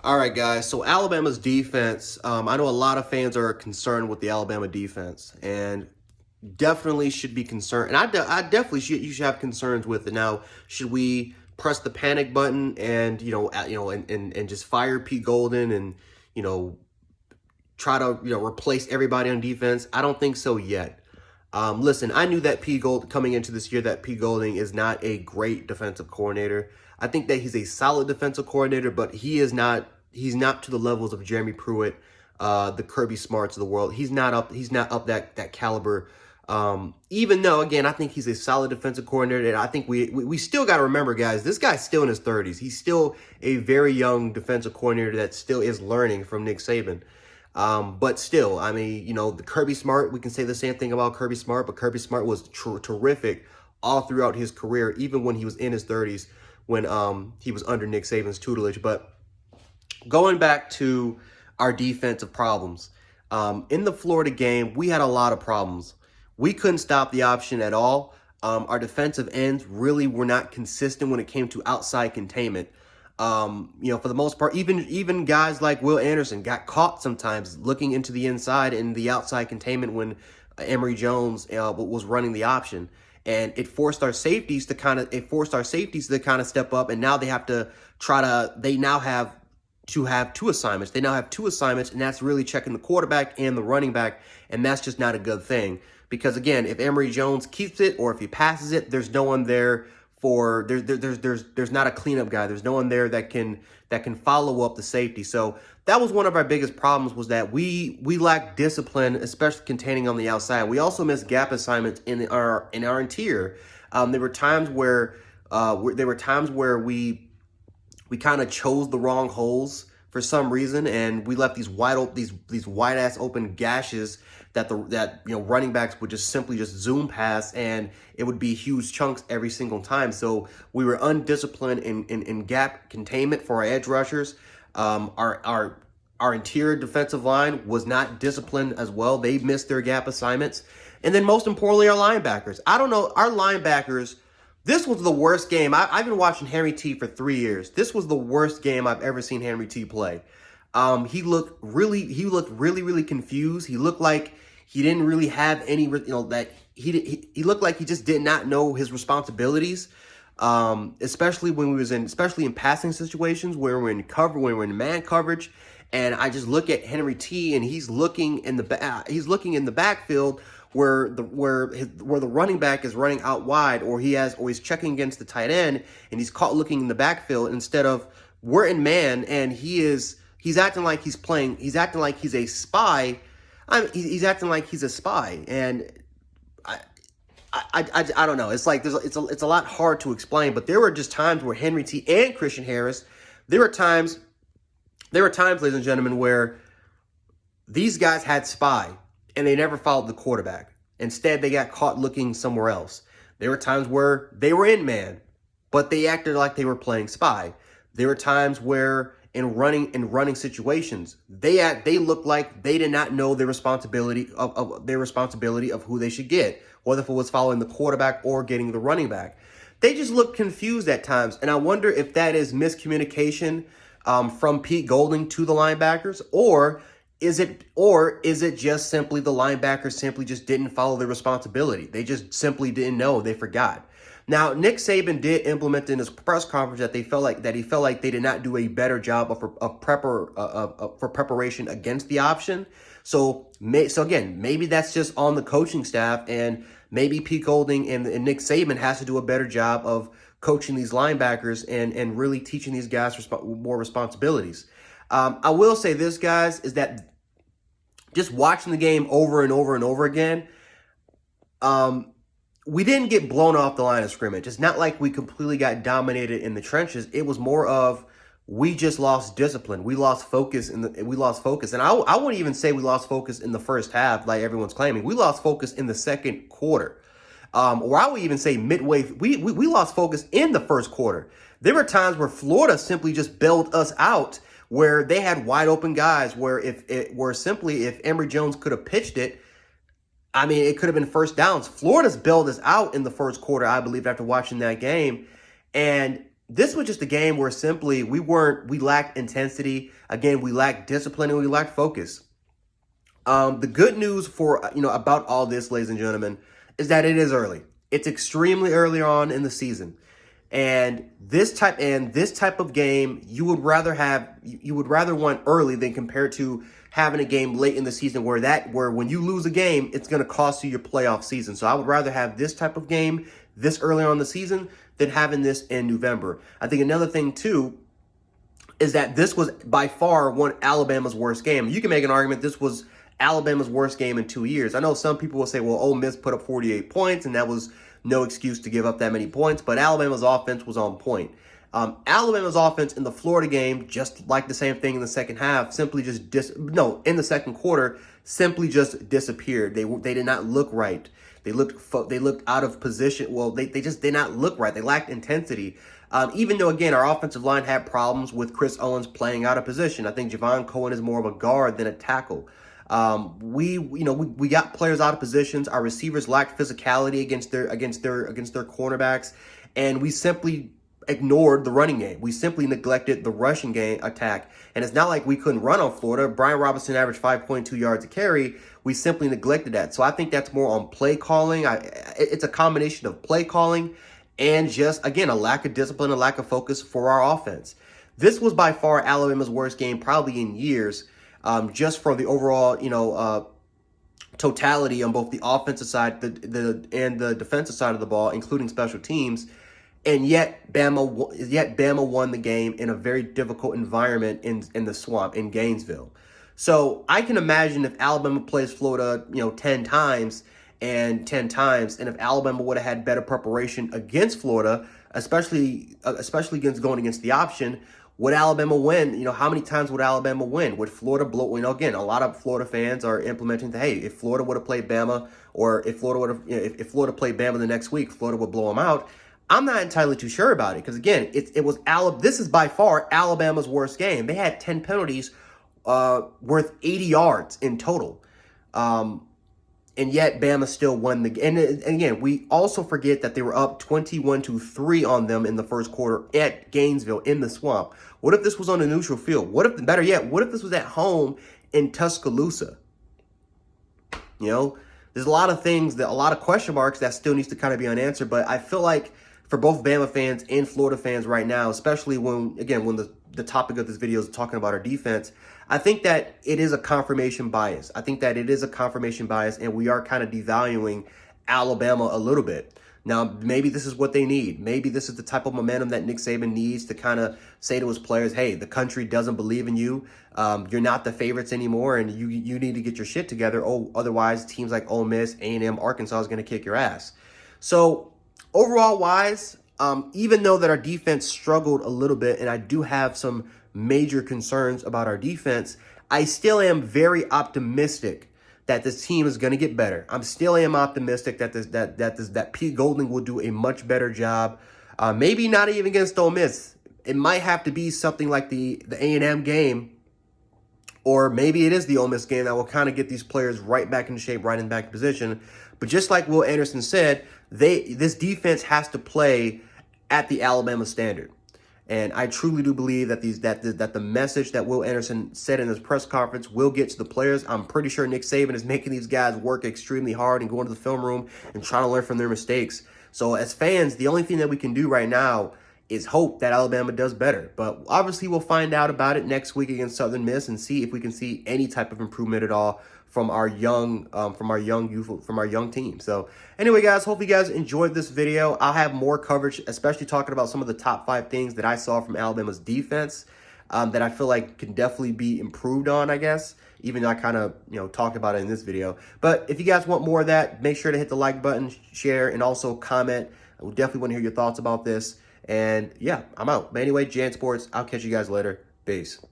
All right, guys. So Alabama's defense, I know a lot of fans are concerned with the Alabama defense, and definitely should be concerned. And I definitely should. You should have concerns with it. Now, should we press the panic button and and just fire Pete Golden and you know try to replace everybody on defense? I don't think so yet. Listen, I knew that Pete Gold coming into this year that Pete Golding is not a great defensive coordinator. I think that he's a solid defensive coordinator, but he is not. He's not to the levels of Jeremy Pruitt, the Kirby Smarts of the world. He's not up. He's not up that caliber. Even though, again, I think he's a solid defensive coordinator, and I think we still got to remember, guys, this guy's still in his 30s. He's still a very young defensive coordinator that still is learning from Nick Saban. But still, I mean, the Kirby Smart, we can say the same thing about Kirby Smart, but Kirby Smart was terrific all throughout his career, even when he was in his 30s, when he was under Nick Saban's tutelage. But going back to our defensive problems, in the Florida game, we had a lot of problems. We couldn't stop the option at all. Our defensive ends really were not consistent when it came to outside containment. For the most part, even guys like Will Anderson got caught sometimes looking into the inside and the outside containment when Emory Jones was running the option, and it forced our safeties to kind of step up, and now they have to they now have to have two assignments. They now have two assignments, and that's really checking the quarterback and the running back, and that's just not a good thing. Because again, if Emory Jones keeps it or if he passes it, there's no one there there's not a cleanup guy. There's no one there that can follow up the safety. So that was one of our biggest problems, was that we lacked discipline, especially containing on the outside. We also missed gap assignments in our interior. There were times where we kind of chose the wrong holes for some reason, and we left these wide ass open gashes that running backs would just simply zoom past, and it would be huge chunks every single time. So we were undisciplined in gap containment for our edge rushers. Our interior defensive line was not disciplined as well. They missed their gap assignments. And then most importantly, our linebackers. I don't know, our linebackers, this was the worst game. I've been watching Henry T for 3 years. This was the worst game I've ever seen Henry T play. He looked really confused. He looked like he didn't really have any, that he looked like he just did not know his responsibilities. Especially in passing situations where we're in man coverage, and I just look at Henry T and he's looking in the backfield where the running back is running out wide, or he's checking against the tight end, and he's caught looking in the backfield instead of we're in man, and he's acting like he's acting like he's a spy. He's acting like he's a spy, and I don't know. It's like it's a lot hard to explain, but there were just times where Henry T and Christian Harris, there were times, ladies and gentlemen, where these guys had spy and they never followed the quarterback. Instead, they got caught looking somewhere else. There were times where they were in man, but they acted like they were playing spy. There were times where in running situations, they looked like they did not know their responsibility of who they should get, whether if it was following the quarterback or getting the running back. They just looked confused at times, and I wonder if that is miscommunication from Pete Golding to the linebackers, or is it just simply the linebackers simply just didn't follow their responsibility? They just simply didn't know. They forgot. Now, Nick Saban did implement in his press conference that he felt like they did not do a better job for preparation against the option. So again, maybe that's just on the coaching staff, and maybe Pete Golding and Nick Saban has to do a better job of coaching these linebackers and really teaching these guys more responsibilities. I will say this, guys, is that just watching the game over and over and over again, we didn't get blown off the line of scrimmage. It's not like we completely got dominated in the trenches. It was more of we just lost discipline. We lost focus, and I wouldn't even say we lost focus in the first half like everyone's claiming. We lost focus in the second quarter. Or I would even say midway. We lost focus in the first quarter. There were times where Florida simply just bailed us out, where they had wide open guys, where if Emory Jones could have pitched it, I mean, it could have been first downs. Florida's bailed us out in the first quarter, I believe, after watching that game. And this was just a game where simply we lacked intensity. Again, we lacked discipline and we lacked focus. The good news for, about all this, ladies and gentlemen, is that it is early. It's extremely early on in the season. And this type of game, you would rather want early than compared to having a game late in the season where when you lose a game, it's going to cost you your playoff season. So I would rather have this type of game this early on in the season than having this in November. I think another thing too is that this was by far one Alabama's worst game. You can make an argument this was Alabama's worst game in 2 years. I know some people will say, well, Ole Miss put up 48 points, and that was no excuse to give up that many points, but Alabama's offense was on point. Alabama's offense in the Florida game, just like the same thing in the second half, simply just in the second quarter, simply just disappeared. They did not look right. They looked out of position. Well, they just did not look right. They lacked intensity. Even though, again, our offensive line had problems with Chris Owens playing out of position. I think Javon Cohen is more of a guard than a tackle. We got players out of positions. Our receivers lacked physicality against their cornerbacks, and we simply ignored the running game. We simply neglected the rushing game attack. And it's not like we couldn't run on Florida. Brian Robinson averaged 5.2 yards a carry. We simply neglected that. So I think that's more on play calling. It's a combination of play calling and just, again, a lack of discipline, a lack of focus for our offense. This was by far Alabama's worst game probably in years, just for the overall, totality on both the offensive side and the defensive side of the ball, including special teams. And yet Bama won the game in a very difficult environment in the swamp in Gainesville. So I can imagine if Alabama plays Florida, 10 times, and if Alabama would have had better preparation against Florida, especially going against the option, would Alabama win? How many times would Alabama win? Would Florida blow? Again, a lot of Florida fans are implementing hey, if Florida would have played Bama, or if Florida played Bama the next week, Florida would blow them out. I'm not entirely too sure about it because, again, this is by far Alabama's worst game. They had 10 penalties worth 80 yards in total. And yet Bama still won the game. And again, we also forget that they were up 21-3 on them in the first quarter at Gainesville in the swamp. What if this was on a neutral field? Better yet, what if this was at home in Tuscaloosa? There's a lot of question marks that still needs to kind of be unanswered. But I feel like for both Bama fans and Florida fans right now, especially when the topic of this video is talking about our defense, I think that it is a confirmation bias. And we are kind of devaluing Alabama a little bit. Now, maybe this is what they need. Maybe this is the type of momentum that Nick Saban needs to kind of say to his players, hey, the country doesn't believe in you. You're not the favorites anymore, and you need to get your shit together. Otherwise, teams like Ole Miss, A&M, Arkansas is going to kick your ass. So, overall wise, even though that our defense struggled a little bit, and I do have some major concerns about our defense, I still am very optimistic that this team is going to get better. I'm still optimistic that Pete Golding will do a much better job. Maybe not even against Ole Miss. It might have to be something like the A&M game, or maybe it is the Ole Miss game that will kind of get these players right back in shape, right in back position. But just like Will Anderson said, this defense has to play at the Alabama standard. And I truly do believe that the message that Will Anderson said in his press conference will get to the players. I'm pretty sure Nick Saban is making these guys work extremely hard and going to the film room and trying to learn from their mistakes. So as fans, the only thing that we can do right now is hope that Alabama does better. But obviously we'll find out about it next week against Southern Miss and see if we can see any type of improvement at all from our young team. So anyway, guys, hope you guys enjoyed this video. I'll have more coverage, especially talking about some of the top 5 things that I saw from Alabama's defense that I feel like can definitely be improved on, I guess, even though I kind of, talked about it in this video. But if you guys want more of that, make sure to hit the like button, share, and also comment. I would definitely want to hear your thoughts about this. And yeah, I'm out. But anyway, Jan Sports, I'll catch you guys later. Peace.